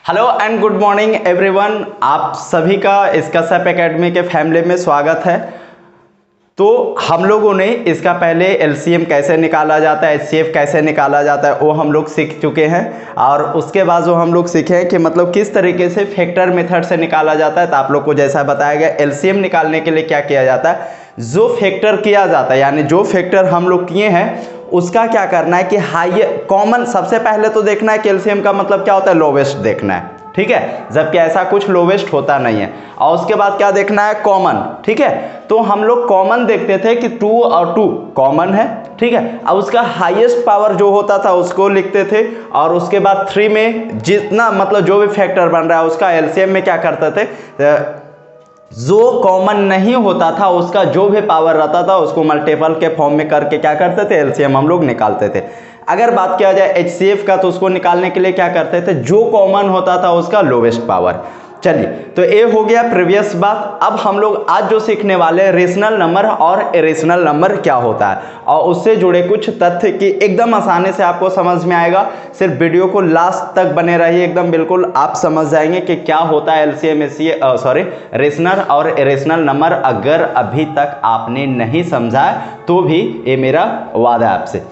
Hello and good morning everyone, आप सभी का इसका SAP एकेडमी के फैमिली में स्वागत है। तो हम लोगों ने इसका पहले LCM कैसे निकाला जाता है, HCF कैसे निकाला जाता है वो हम लोग सीख चुके हैं। और उसके बाद जो हम लोग सीखे हैं कि मतलब किस तरीके से फैक्टर मेथड से निकाला जाता है। तो आप लोग को जैसा बताया गया LCM निकालने के लिए क्या किया जाता है, जो फैक्टर किया जाता है यानी जो फैक्टर हम लोग किए हैं उसका क्या करना है कि हाई कॉमन, सबसे पहले तो देखना है कि LCM का मतलब क्या होता है, लोवेस्ट देखना है, ठीक है, जबकि ऐसा कुछ लोवेस्ट होता नहीं है। और उसके बाद क्या देखना है, कॉमन, ठीक है। तो हम लोग कॉमन देखते थे कि 2 और 2 कॉमन है, ठीक है। अब उसका हाईएस्ट पावर जो होता था उसको लिखते थे और उसके बाद 3 में जितना मतलब जो भी फैक्टर बन रहा है उसका LCM में क्या करते थे, जो कॉमन नहीं होता था उसका जो भी पावर रहता था उसको मल्टीपल के फॉर्म में करके क्या करते थे, LCM हम लोग निकालते थे। अगर बात किया जाए HCF का तो उसको निकालने के लिए क्या करते थे, जो कॉमन होता था उसका लोवेस्ट पावर। चलिए, तो ये हो गया प्रीवियस बात। अब हम लोग आज जो सीखने वाले हैं रेशनल नंबर और इरेशनल नंबर क्या होता है और उससे जुड़े कुछ तथ्य की एकदम आसानी से आपको समझ में आएगा। सिर्फ वीडियो को लास्ट तक बने रहिए, एकदम बिल्कुल आप समझ जाएंगे कि क्या होता है LCM रेशनल और इरेशनल नंबर। अगर अभी तक आपने नहीं समझा तो भी ये मेरा वादा है आपसे।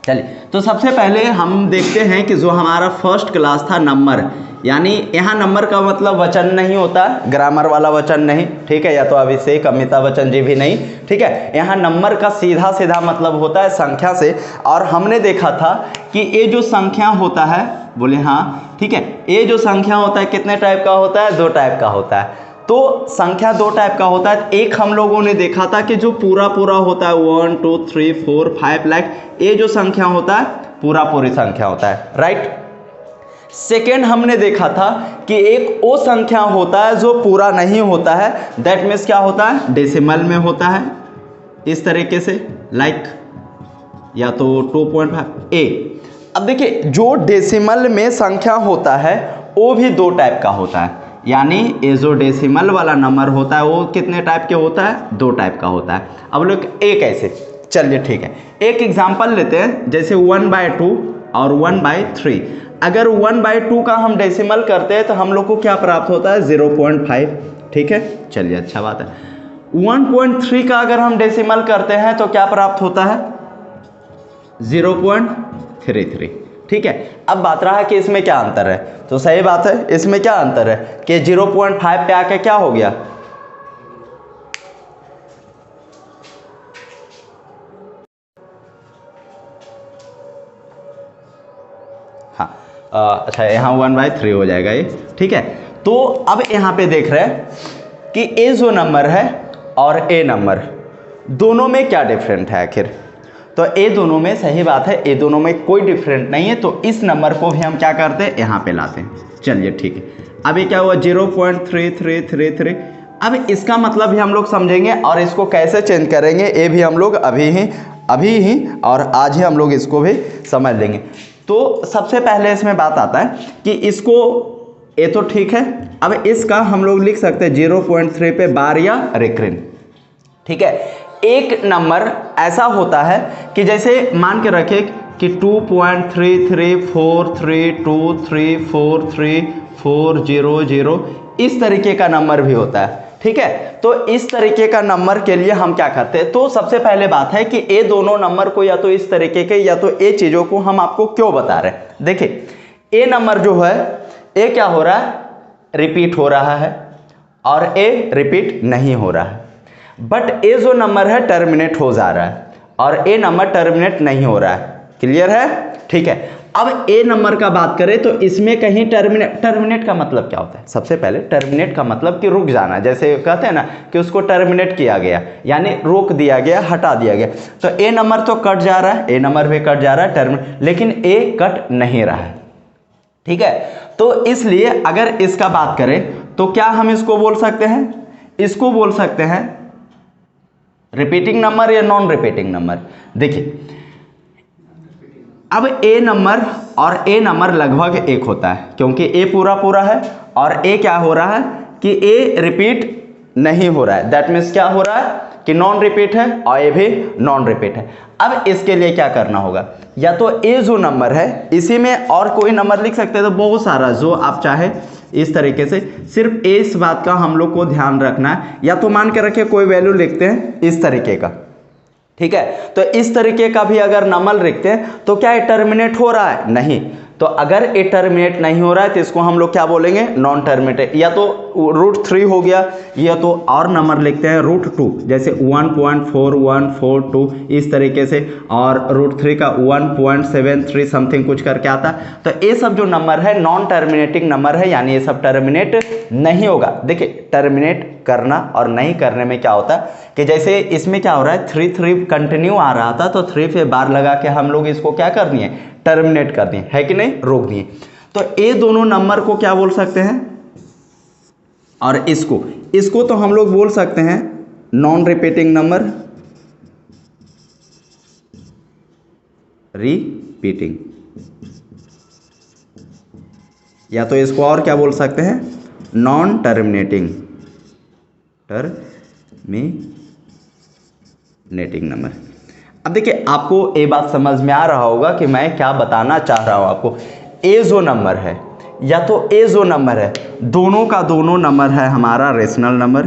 चलिए, तो सबसे पहले हम देखते हैं कि जो हमारा फर्स्ट क्लास था नंबर, यानी यहाँ नंबर का मतलब वचन नहीं होता, ग्रामर वाला वचन नहीं, ठीक है, या तो अभिषेक अमिताभ बच्चन जी भी नहीं, ठीक है। यहाँ नंबर का सीधा सीधा मतलब होता है संख्या से। और हमने देखा था कि ये जो संख्या होता है, बोले हाँ ठीक है, ये जो संख्या होता है कितने टाइप का होता है, 2 टाइप का होता है। तो संख्या 2 टाइप का होता है। एक हम लोगों ने देखा था कि जो पूरा होता है 1 2 3 4 5 लाइक, ये जो संख्या होता है पूरी संख्या होता है, राइट। सेकेंड हमने देखा था कि एक वो संख्या होता है जो पूरा नहीं होता है, दैट मीन्स क्या होता है, डेसिमल में होता है, इस तरीके से लाइक या तो 2.5 ए। अब देखिए, जो डेसिमल में संख्या होता है वो भी 2 टाइप का होता है, यानी ये जो डेसिमल वाला नंबर होता है वो कितने टाइप के होता है, 2 टाइप का होता है। अब लोग एक ऐसे, चलिए ठीक है, एक एग्जांपल लेते हैं, जैसे 1/2 और 1/3। अगर 1/2 का हम डेसिमल करते हैं तो हम लोग को क्या प्राप्त होता है, 0.5, ठीक है, चलिए अच्छा बात है। 1.3 का अगर हम डेसिमल करते हैं तो क्या प्राप्त होता है, 0.33, ठीक है। अब बात रहा है कि इसमें क्या अंतर है, तो सही बात है, इसमें क्या अंतर है कि 0.5 पे आके क्या हो गया, हाँ अच्छा, यहाँ 1/3 हो जाएगा ये, ठीक है। तो अब यहाँ पे देख रहे हैं कि ए जो नंबर है और ए नंबर दोनों में क्या डिफरेंट है आखिर। तो ए दोनों में, सही बात है, ए दोनों में कोई डिफरेंट नहीं है, तो इस नंबर को भी हम क्या करते हैं, यहाँ पे लाते हैं। चलिए ठीक है, अब ये क्या हुआ, 0.3333। अब इसका मतलब भी हम लोग समझेंगे और इसको कैसे चेंज करेंगे ये भी हम लोग अभी ही और आज ही हम लोग इसको भी समझ लेंगे। तो सबसे पहले इसमें बात आता है कि इसको, ये तो ठीक है, अब इसका हम लोग लिख सकते हैं 0.3 पे बार या रेक्रेन, ठीक है। एक नंबर ऐसा होता है कि जैसे मान के रखे कि 2.334323434000 इस तरीके का नंबर भी होता है, ठीक है। तो इस तरीके का नंबर के लिए हम क्या करते हैं, तो सबसे पहले बात है कि ये दोनों नंबर को या तो इस तरीके के या तो ये चीज़ों को हम आपको क्यों बता रहे हैं। देखिए, ये नंबर जो है ये क्या हो रहा है, रिपीट हो रहा है और ये रिपीट नहीं हो रहा है, बट ये जो नंबर है टर्मिनेट हो जा रहा है और ये नंबर टर्मिनेट नहीं हो रहा है। क्लियर है, ठीक है। अब ए नंबर का बात करें तो इसमें कहीं टर्मिनेट का मतलब क्या होता है, सबसे पहले टर्मिनेट का मतलब कि रुक जाना, जैसे कहते हैं ना कि उसको टर्मिनेट किया गया, यानी रोक दिया गया, हटा दिया गया। तो ए नंबर तो कट जा रहा है, ए नंबर भी कट जा रहा है टर्मिनेट, लेकिन ए कट नहीं रहा है, ठीक है। तो इसलिए अगर इसका बात करें तो क्या हम इसको बोल सकते हैं, इसको बोल सकते हैं रिपीटिंग नंबर या नॉन रिपीटिंग नंबर। देखिए, अब ए नंबर और ए नंबर लगभग एक होता है, क्योंकि ए पूरा है और ए क्या हो रहा है कि ए रिपीट नहीं हो रहा है। दैट मीन्स क्या हो रहा है कि नॉन रिपीट है और ये भी नॉन रिपीट है। अब इसके लिए क्या करना होगा, या तो ए जो नंबर है इसी में और कोई नंबर लिख सकते हैं, तो बहुत सारा जो आप चाहे इस तरीके से, सिर्फ इस बात का हम लोग को ध्यान रखना है, या तो मान के रखिए कोई वैल्यू लिखते हैं इस तरीके का, ठीक है, तो इस तरीके का भी अगर नंबर लिखते हैं तो क्या ये टर्मिनेट हो रहा है, नहीं, तो अगर ये टर्मिनेट नहीं हो रहा है तो इसको हम लोग क्या बोलेंगे, नॉन टर्मिनेटेड, या तो √3 हो गया, या तो और नंबर लिखते हैं √2, जैसे 1.4142 इस तरीके से, और √3 का 1.73 समथिंग कुछ करके आता। तो ये सब जो नंबर है नॉन टर्मिनेटिंग नंबर है, यानी ये सब टर्मिनेट नहीं होगा। देखिए टर्मिनेट करना और नहीं करने में क्या होता है कि जैसे इसमें क्या हो रहा है, 3 कंटिन्यू आ रहा था, तो 3 पे बार लगा के हम लोग इसको क्या कर दिए, टर्मिनेट कर दिए, है कि नहीं, रोक दिए। तो ये दोनों नंबर को क्या बोल सकते हैं, और इसको तो हम लोग बोल सकते हैं नॉन रिपीटिंग नंबर, रिपीटिंग, या तो इसको और क्या बोल सकते हैं, नॉन टर्मिनेटिंग, टर्मिनेटिंग नंबर। अब देखिए आपको ये बात समझ में आ रहा होगा कि मैं क्या बताना चाह रहा हूं आपको। ए जो नंबर है या तो ए जो नंबर है, दोनों का दोनों नंबर है हमारा रेशनल नंबर,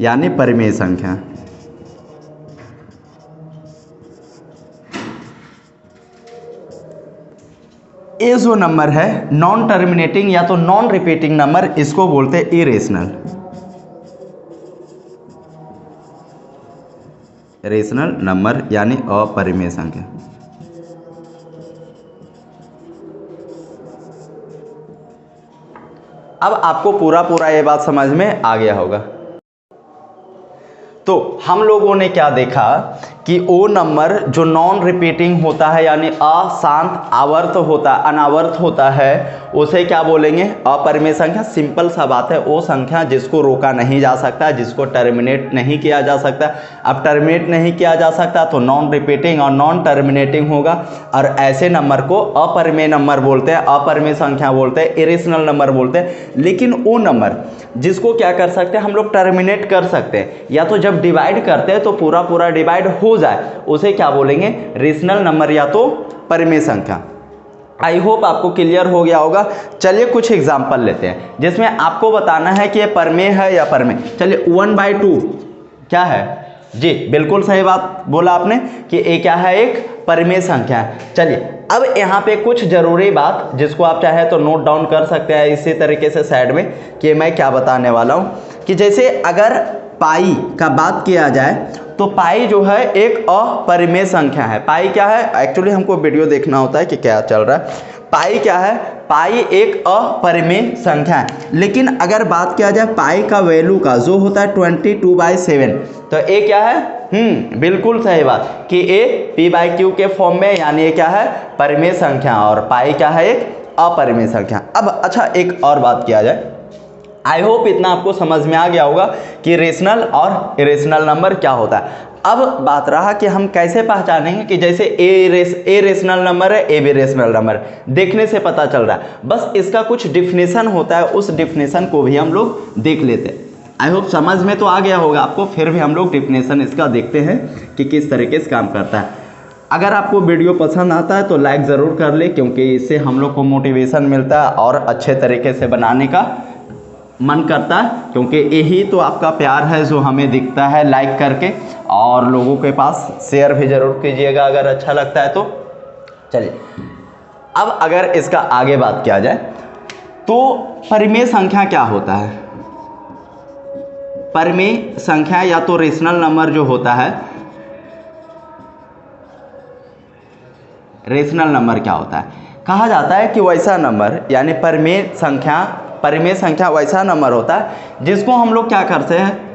यानी परिमेय संख्या। ए जो नंबर है नॉन टर्मिनेटिंग या तो नॉन रिपीटिंग नंबर, इसको बोलते हैं इरेशनल, रेशनल नंबर यानी अपरिमेय संख्या। अब आपको पूरा ये बात समझ में आ गया होगा। तो हम लोगों ने क्या देखा कि वो नंबर जो नॉन रिपीटिंग होता है यानी अशांत आवर्त होता है, अनावर्त होता है, उसे क्या बोलेंगे, अपरिमेय संख्या। सिंपल सा बात है, वो संख्या जिसको रोका नहीं जा सकता, जिसको टर्मिनेट नहीं किया जा सकता। अब टर्मिनेट नहीं किया जा सकता तो नॉन रिपीटिंग और नॉन टर्मिनेटिंग होगा, और ऐसे नंबर को अपरिमेय नंबर बोलते हैं, अपरिमेय संख्या बोलते हैं, इरेशनल नंबर बोलते हैं। लेकिन वो नंबर जिसको क्या कर सकते हैं हम लोग, टर्मिनेट कर सकते हैं, या तो जब डिवाइड करते हैं तो पूरा डिवाइड हो जाए, उसे क्या बोलेंगे, रेशनल नंबर या तो परिमेय संख्या। आई होप आपको क्लियर हो गया होगा। चलिए कुछ एग्जाम्पल लेते हैं जिसमें आपको बताना है कि ये परिमेय है या परिमेय। चलिए 1/2 क्या है, जी बिल्कुल सही बात बोला आपने कि ये क्या है, एक परिमेय संख्या है। चलिए अब यहाँ पे कुछ जरूरी बात जिसको आप चाहे तो नोट डाउन कर सकते हैं इसी तरीके से साइड में, कि मैं क्या बताने वाला हूँ। कि जैसे अगर पाई का बात किया जाए तो पाई जो है एक अपरिमेय संख्या है। पाई क्या है, एक्चुअली हमको वीडियो देखना होता है कि क्या चल रहा है। पाई क्या है, पाई एक अपरिमेय संख्या है। लेकिन अगर बात किया जाए पाई का वैल्यू का जो होता है 22/7, तो ये क्या है, बिल्कुल सही बात कि ए p/q के फॉर्म में, यानी ये क्या है, परिमेय संख्या, और पाई क्या है, एक अपरिमेय संख्या। अब अच्छा एक और बात किया जाए, आई होप इतना आपको समझ में आ गया होगा कि रेशनल और इरेशनल नंबर क्या होता है। अब बात रहा कि हम कैसे पहचानेंगे कि जैसे ए रेशनल नंबर है, ए भी रेशनल नंबर, देखने से पता चल रहा है। बस इसका कुछ डिफिनेशन होता है, उस डिफिनेशन को भी हम लोग देख लेते हैं। आई होप समझ में तो आ गया होगा आपको, फिर भी हम लोग डिफिनेशन इसका देखते हैं कि किस तरीके से काम करता है। अगर आपको वीडियो पसंद आता है तो लाइक ज़रूर कर ले, क्योंकि इससे हम लोग को मोटिवेशन मिलता है और अच्छे तरीके से बनाने का मन करता है, क्योंकि यही तो आपका प्यार है जो हमें दिखता है लाइक करके, और लोगों के पास शेयर भी ज़रूर कीजिएगा अगर अच्छा लगता है तो। चलिए अब अगर इसका आगे बात किया जाए तो परिमेय संख्या क्या होता है। परिमेय संख्या या तो रेशनल नंबर जो होता है, रेशनल नंबर क्या होता है, कहा जाता है कि वैसा नंबर यानी परिमेय संख्या वैसा नंबर होता है जिसको हम लोग क्या करते हैं,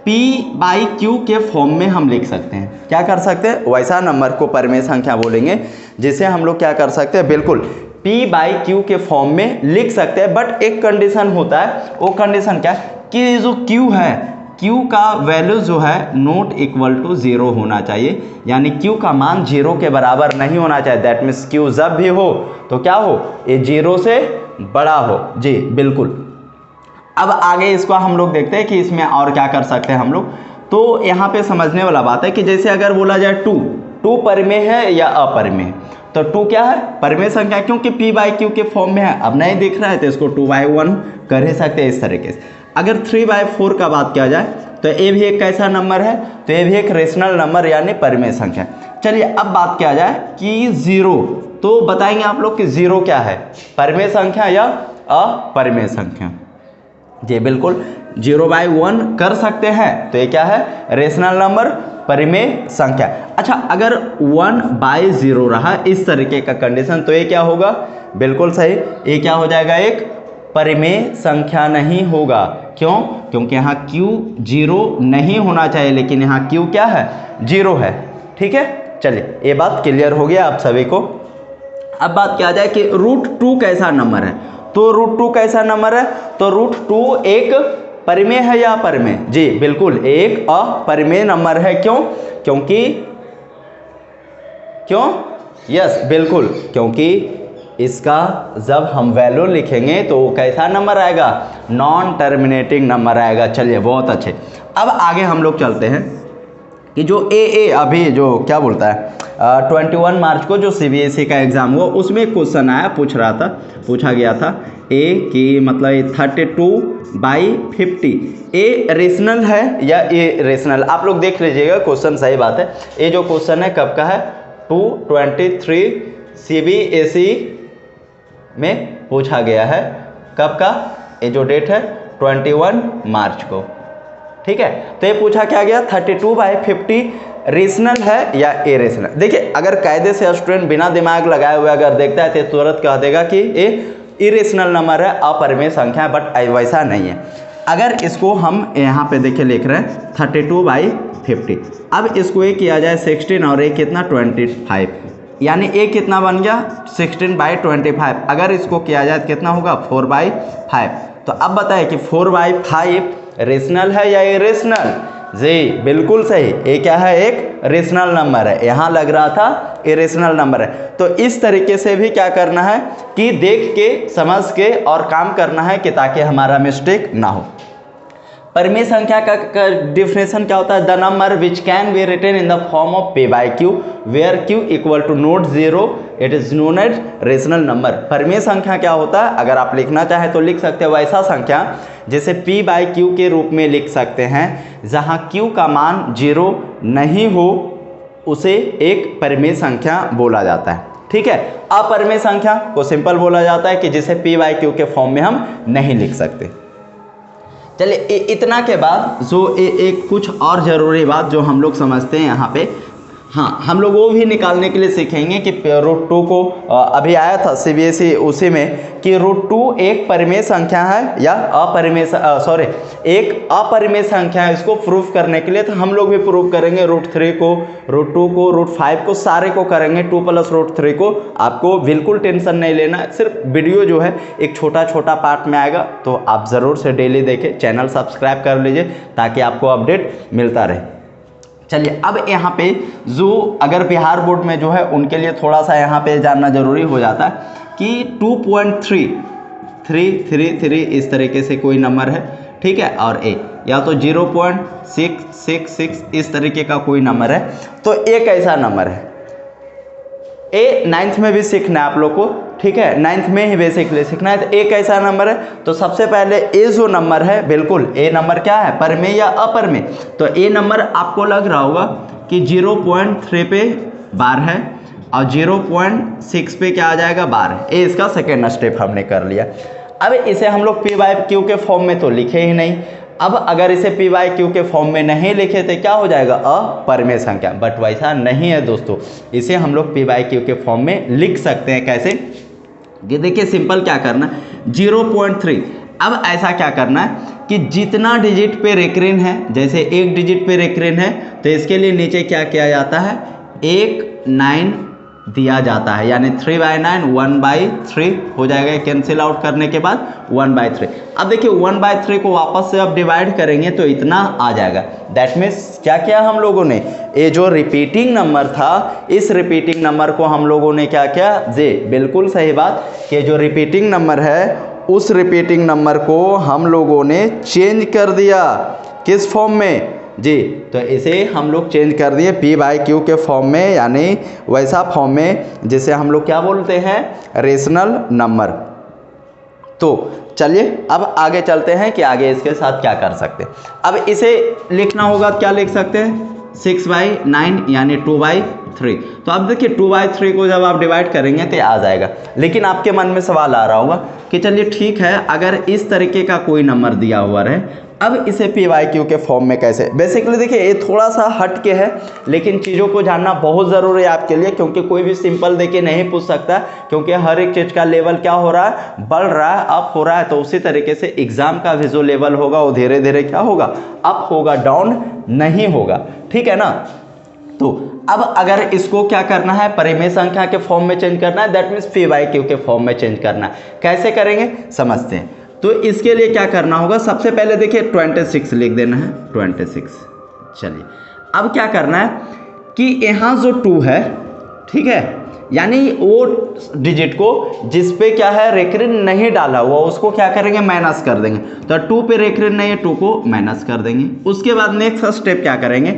p/q के फॉर्म में हम लिख सकते हैं। क्या कर सकते हैं, वैसा नंबर को परिमेय संख्या बोलेंगे जिसे हम लोग क्या कर सकते हैं, बिल्कुल p/q के फॉर्म में लिख सकते हैं। बट एक कंडीशन होता है, वो कंडीशन क्या है कि जो q है, q का वैल्यू जो है नॉट इक्वल टू 0 होना चाहिए, यानी q का मान 0 के बराबर नहीं होना चाहिए। दैट मीन्स q जब भी हो तो क्या हो, ये 0 से बड़ा हो। जी बिल्कुल। अब आगे इसको हम लोग देखते हैं कि इसमें और क्या कर सकते हैं हम लोग। तो यहाँ पे समझने वाला बात है कि जैसे अगर बोला जाए टू परिमेय है या अपरिमेय, तो टू क्या है, परिमेय संख्या, क्योंकि p बाई क्यू के फॉर्म में है। अब नहीं दिख रहा है तो इसको 2/1 कर ही सकते हैं इस तरीके से। अगर 3/4 का बात किया जाए तो ये भी एक कैसा नंबर है, तो ये भी एक रेशनल नंबर यानी परिमेय संख्या। चलिए अब बात किया जाए कि 0, तो बताएंगे आप लोग कि 0 क्या है, परिमेय संख्या या अपरिमेय संख्या। जी बिल्कुल, 0/1 कर सकते हैं तो ये क्या है, रेशनल नंबर, परिमेय संख्या। अच्छा, अगर 1/0 रहा इस तरीके का कंडीशन, तो ये क्या होगा, बिल्कुल सही, ये क्या हो जाएगा, एक परिमेय संख्या नहीं होगा। क्यों, क्योंकि यहाँ q 0 नहीं होना चाहिए, लेकिन यहाँ q क्या है, 0 है। ठीक है, चलिए ये बात क्लियर हो गया आप सभी को। अब बात किया जाए कि √2 कैसा नंबर है, तो √2 कैसा नंबर है, तो √2 एक परिमेय है या अपरिमेय, जी बिल्कुल एक अपरिमेय नंबर है। क्यों यस बिल्कुल, क्योंकि इसका जब हम वैल्यू लिखेंगे तो कैसा नंबर आएगा, नॉन टर्मिनेटिंग नंबर आएगा। चलिए बहुत अच्छे। अब आगे हम लोग चलते हैं कि जो अभी जो क्या बोलता है 21 मार्च को जो CBSE का एग्ज़ाम हुआ उसमें क्वेश्चन आया, पूछा गया था कि मतलब 32/50 ए रेशनल है या ए रेशनल। आप लोग देख लीजिएगा क्वेश्चन, सही बात है। ये जो क्वेश्चन है कब का है, 2/23 CBSE में पूछा गया है। कब का, ये जो डेट है 21 मार्च को। ठीक है, तो ये पूछा क्या गया, 32/50 रेशनल है या इरेशनल। देखिए अगर कायदे से स्टूडेंट बिना दिमाग लगाए हुए अगर देखता है तो तुरंत कह देगा कि ये इरेशनल नंबर है, अपरिमेय संख्या है, बट वैसा नहीं है। अगर इसको हम यहाँ पे देखिए लिख रहे हैं 32/50, अब इसको ये किया जाए 16 और ये कितना 25, यानी ये कितना बन गया 16/25। अगर इसको किया जाए तो कितना होगा 4/5। तो अब बताए कि 4/5 रेशनल है या इरेशनल, जी बिल्कुल सही, ये क्या है, एक रेशनल नंबर है। यहाँ लग रहा था इरेशनल नंबर है। तो इस तरीके से भी क्या करना है कि देख के समझ के और काम करना है कि ताकि हमारा मिस्टेक ना हो। परिमेय संख्या का डिफिनेशन क्या होता है, the number which can be written in the form of p/q where q equal to not 0, it is known as rational number. परिमेय संख्या क्या होता है, अगर आप लिखना चाहे तो लिख सकते हैं वैसा संख्या जिसे p/q के रूप में लिख सकते हैं, जहां q का मान 0 नहीं हो, उसे एक परिमेय संख्या बोला जाता है। ठीक है, अपरिमेय संख्या को सिंपल बोला जाता है कि जिसे p/q के फॉर्म में हम नहीं लिख सकते। चलिए इतना के बाद जो एक कुछ और ज़रूरी बात जो हम लोग समझते हैं यहाँ पे, हाँ हम लोग वो भी निकालने के लिए सीखेंगे कि √2 को अभी आया था CBSE उसी में कि √2 एक परिमेय संख्या है या एक अपरिमेय संख्या है। इसको प्रूफ करने के लिए तो हम लोग भी प्रूफ करेंगे, √3 को, √2 को, √5 को, सारे को करेंगे, 2 + √3 को। आपको बिल्कुल टेंशन नहीं लेना है, सिर्फ वीडियो जो है एक छोटा छोटा पार्ट में आएगा, तो आप ज़रूर से डेली देखें, चैनल सब्सक्राइब कर लीजिए ताकि आपको अपडेट मिलता रहे। चलिए अब यहाँ पे जो अगर बिहार बोर्ड में जो है उनके लिए थोड़ा सा यहाँ पे जानना जरूरी हो जाता है कि 2.333 इस तरीके से कोई नंबर है, ठीक है, और ए या तो 0.666 इस तरीके का कोई नंबर है, तो ए कैसा नंबर है। ए 9th में भी सीखना है आप लोग को, ठीक है, 9th में ही बेसिकली सीखना है। तो ए कैसा नंबर है, तो सबसे पहले ए जो नंबर है, बिल्कुल ए नंबर क्या है, परिमेय या अपरिमेय। तो ए नंबर आपको लग रहा होगा कि 0.3 पे बार है और 0.6 पे क्या आ जाएगा, बार। ए इसका सेकेंड स्टेप हमने कर लिया। अब इसे हम लोग p/q के फॉर्म में तो लिखे ही नहीं। अब अगर इसे p/q के फॉर्म में नहीं लिखे तो क्या हो जाएगा, अपरिमेय संख्या, बट वैसा नहीं है दोस्तों। इसे हम लोग p/q के फॉर्म में लिख सकते हैं। कैसे, ये देखिए सिंपल क्या करना, 0.3। अब ऐसा क्या करना है कि जितना डिजिट पे रेकरिन है, जैसे एक डिजिट पे रेकरिन है तो इसके लिए नीचे क्या किया जाता है, 9 दिया जाता है, यानी 3/9 1/3 हो जाएगा। कैंसिल आउट करने के बाद 1/3। अब देखिए 1/3 को वापस से अब डिवाइड करेंगे तो इतना आ जाएगा। दैट मीन्स क्या किया हम लोगों ने, ये जो रिपीटिंग नंबर था, इस रिपीटिंग नंबर को हम लोगों ने क्या किया, जी बिल्कुल सही बात, कि जो रिपीटिंग नंबर है उस रिपीटिंग नंबर को हम लोगों ने चेंज कर दिया। किस फॉर्म में जी? तो इसे हम लोग चेंज कर दिए p/q के फॉर्म में, यानी वैसा फॉर्म में जिसे हम लोग क्या बोलते हैं, रेशनल नंबर। तो चलिए अब आगे चलते हैं कि आगे इसके साथ क्या कर सकते हैं। अब इसे लिखना होगा, क्या लिख सकते हैं, 6/9 यानी 2/3। तो अब देखिए 2/3 को जब आप डिवाइड करेंगे तो आ जाएगा। लेकिन आपके मन में सवाल आ रहा होगा कि चलिए ठीक है, अगर इस तरीके का कोई नंबर दिया हुआ रहे, अब इसे p/q के फॉर्म में कैसे। बेसिकली देखिए ये थोड़ा सा हट के है, लेकिन चीज़ों को जानना बहुत ज़रूरी है आपके लिए, क्योंकि कोई भी सिंपल देके नहीं पूछ सकता, क्योंकि हर एक चीज़ का लेवल क्या हो रहा है, बढ़ रहा है, अप हो रहा है। तो उसी तरीके से एग्जाम का भी जो लेवल होगा वो धीरे धीरे क्या होगा, अप होगा, डाउन नहीं होगा, ठीक है ना। तो अब अगर इसको क्या करना है, परिमेय संख्या के फॉर्म में चेंज करना है, दैट मीन्स p/q के फॉर्म में चेंज करना है। कैसे करेंगे समझते हैं। तो इसके लिए क्या करना होगा, सबसे पहले देखिए 26 लिख देना है, 26। चलिए अब क्या करना है कि यहाँ जो 2 है, ठीक है, यानी वो डिजिट को जिस पे क्या है रेखिन नहीं डाला हुआ, उसको क्या करेंगे, माइनस कर देंगे। तो 2 पे रेखिन नहीं है, 2 को माइनस कर देंगे। उसके बाद नेक्स्ट स्टेप क्या करेंगे,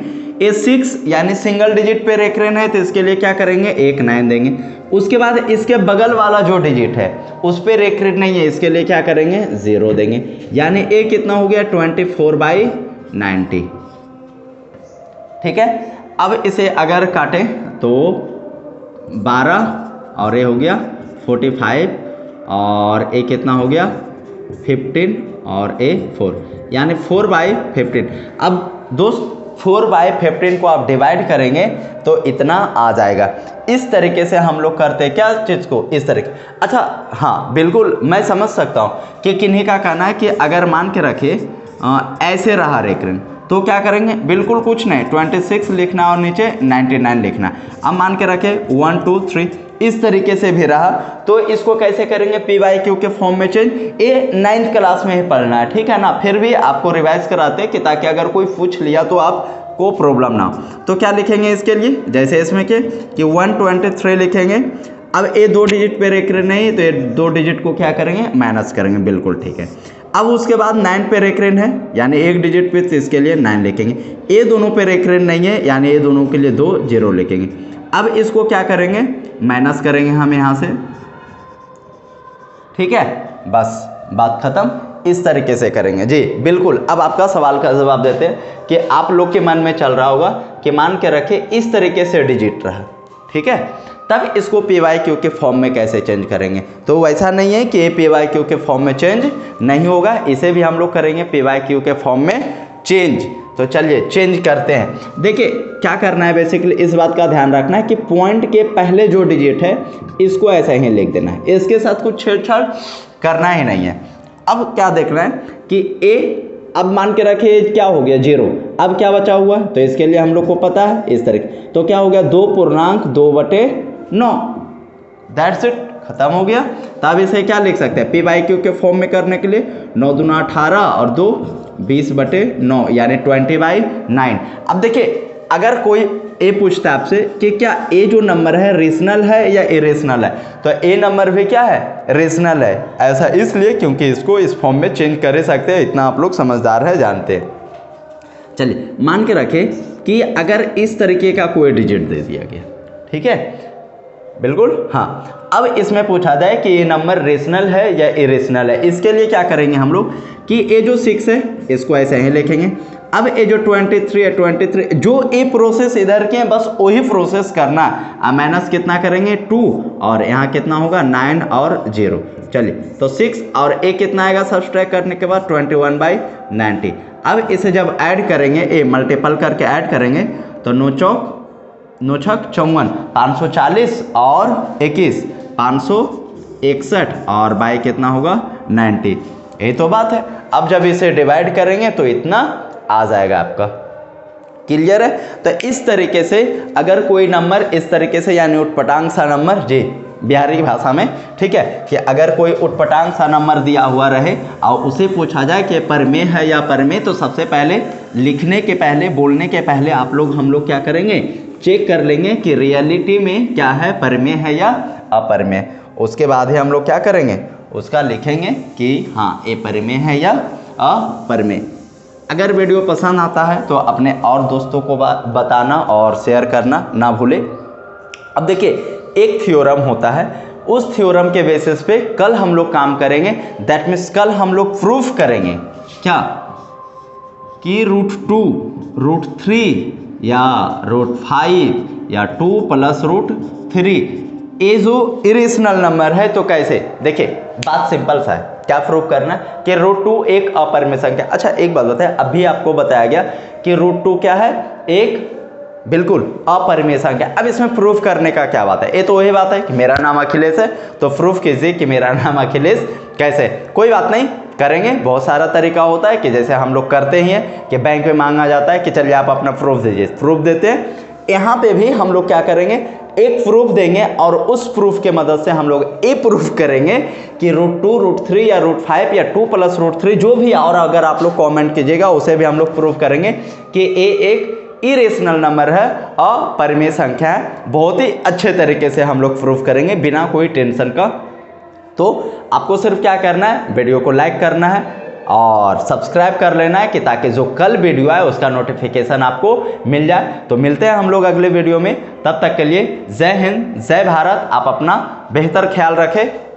ये 6 यानी सिंगल डिजिट पे रेखिन है, तो इसके लिए क्या करेंगे, एक 9 देंगे। उसके बाद इसके बगल वाला जो डिजिट है उस पे रेखिन नहीं है, इसके लिए क्या करेंगे, 0 देंगे। यानी ए कितना हो गया, 24/90, ठीक है। अब इसे अगर काटें तो 12 और ये हो गया 45 और ए कितना हो गया 15 और ए 4, यानी 4/15। अब दोस्त 4/15 को आप डिवाइड करेंगे तो इतना आ जाएगा। इस तरीके से हम लोग करते हैं क्या चीज़ को, इस तरीके। अच्छा हाँ बिल्कुल मैं समझ सकता हूँ कि किन्हीं का कहना है कि अगर मान के रखिए ऐसे रहा रेखिन, तो क्या करेंगे, बिल्कुल कुछ नहीं, 26 लिखना और नीचे 99 लिखना। अब मान के रखे 1 2 3 इस तरीके से भी रहा, तो इसको कैसे करेंगे, p/q के फॉर्म में चेंज। ये 9th क्लास में ही पढ़ना है, ठीक है ना, फिर भी आपको रिवाइज कराते हैं कि ताकि अगर कोई पूछ लिया तो आपको प्रॉब्लम ना हो। तो क्या लिखेंगे इसके लिए, जैसे इसमें कि 123 लिखेंगे। अब ये 2 डिजिट पे रेखिन नहीं, तो ये 2 डिजिट को क्या करेंगे, माइनस करेंगे, बिल्कुल ठीक है। अब उसके बाद 9 पे रेखिन है, यानी एक डिजिट पे, तो इसके लिए 9 लिखेंगे। ये दोनों पे रेखिन नहीं है, यानी ये दोनों के लिए 2 0 लिखेंगे। अब इसको क्या करेंगे, माइनस करेंगे हम यहाँ से, ठीक है, बस बात खत्म। इस तरीके से करेंगे जी, बिल्कुल। अब आपका सवाल का जवाब देते हैं कि आप लोग के मन में चल रहा होगा कि मान के रखे इस तरीके से डिजिट रहा, ठीक है, तब इसको p/q के फॉर्म में कैसे चेंज करेंगे। तो वैसा नहीं है कि p/q के फॉर्म में चेंज नहीं होगा, इसे भी हम लोग करेंगे p/q के फॉर्म में चेंज। तो चलिए चेंज करते हैं। देखिए क्या करना है, बेसिकली इस बात का ध्यान रखना है कि पॉइंट के पहले जो डिजिट है इसको ऐसा ही लिख देना है, इसके साथ कुछ छेड़छाड़ करना ही नहीं है। अब क्या देखना है कि a, अब मान के रखिए क्या हो गया 0, अब क्या बचा हुआ, तो इसके लिए हम लोग को पता है इस तरीके, तो क्या हो गया 2.2/9, दैट्स इट, खत्म हो गया। तब इसे क्या लिख सकते हैं, p/q के फॉर्म में करने के लिए 9 दूना 18 और 2 20/9 यानी 20/9। अब देखिए अगर कोई ए पूछता है आपसे कि क्या ए जो नंबर है रेशनल है या इरेशनल है, तो ए नंबर भी क्या है, रेशनल है। ऐसा इसलिए क्योंकि इसको इस फॉर्म में चेंज कर सकते हैं, इतना आप लोग समझदार है, जानते हैं। चलिए मान के रखें कि अगर इस तरीके का कोई डिजिट दे दिया गया, ठीक है, बिल्कुल हाँ। अब इसमें पूछा जाए कि ये नंबर रेशनल है या इरेशनल है, इसके लिए क्या करेंगे हम लोग कि ये जो 6 है इसको ऐसे ही लिखेंगे। अब ये जो 23 है, 23 जो ये प्रोसेस इधर के हैं बस वही प्रोसेस करना। अब माइनस कितना करेंगे 2 और यहाँ कितना होगा 9 और 0। चलिए तो 6 और ए कितना आएगा सब्सट्रैक्ट करने के बाद 21/90। अब इसे जब ऐड करेंगे, ए मल्टीपल करके ऐड करेंगे तो 9 चौक 54, 540 और 21 561 और बाई कितना होगा 90। यही तो बात है। अब जब इसे डिवाइड करेंगे तो इतना आ जाएगा आपका, क्लियर है। तो इस तरीके से अगर कोई नंबर इस तरीके से यानी उटपटांग सा नंबर, जी बिहारी भाषा में, ठीक है, कि अगर कोई उटपटांग सा नंबर दिया हुआ रहे और उसे पूछा जाए कि परमेय है या परमेय, तो सबसे पहले लिखने के पहले, बोलने के पहले हम लोग क्या करेंगे, चेक कर लेंगे कि रियलिटी में क्या है, परमेय है या अपरमेय। उसके बाद ही हम लोग क्या करेंगे, उसका लिखेंगे कि हाँ ये परिमेय है या अपरिमेय। अगर वीडियो पसंद आता है तो अपने और दोस्तों को बताना और शेयर करना ना भूलें। अब देखिए एक थ्योरम होता है, उस थ्योरम के बेसिस पे कल हम लोग काम करेंगे। दैट मीन्स कल हम लोग प्रूफ करेंगे क्या कि √2 √3 या √5 या 2 + √3 ये जो इरेशनल नंबर है तो कैसे। देखिए बात सिंपल सा है, क्या प्रूव करना है कि √2 एक अपरिमेय संख्या। अच्छा एक बात बताए, अभी आपको बताया गया कि √2 क्या है, एक बिल्कुल अपरिमेय संख्या। अब इसमें प्रूफ करने का क्या बात है, ये तो वही बात है कि मेरा नाम अखिलेश है तो प्रूफ कीजिए कि मेरा नाम अखिलेश कैसे। कोई बात नहीं, करेंगे। बहुत सारा तरीका होता है कि जैसे हम लोग करते ही हैं कि बैंक में मांगा जाता है कि चलिए आप अपना प्रूफ दीजिए, प्रूफ देते हैं। यहाँ पे भी हम लोग क्या करेंगे, एक प्रूफ देंगे और उस प्रूफ के मदद से हम लोग ये प्रूफ करेंगे कि √2 √3 या √5 या 2 + √3 जो भी, और अगर आप लोग कमेंट कीजिएगा उसे भी हम लोग प्रूफ करेंगे कि ये एक इरेशनल नंबर है, अपरिमेय संख्या है। बहुत ही अच्छे तरीके से हम लोग प्रूफ करेंगे बिना कोई टेंशन का। तो आपको सिर्फ क्या करना है, वीडियो को लाइक करना है और सब्सक्राइब कर लेना है कि ताकि जो कल वीडियो आए उसका नोटिफिकेशन आपको मिल जाए। तो मिलते हैं हम लोग अगले वीडियो में, तब तक के लिए जय हिंद जय भारत। आप अपना बेहतर ख्याल रखें।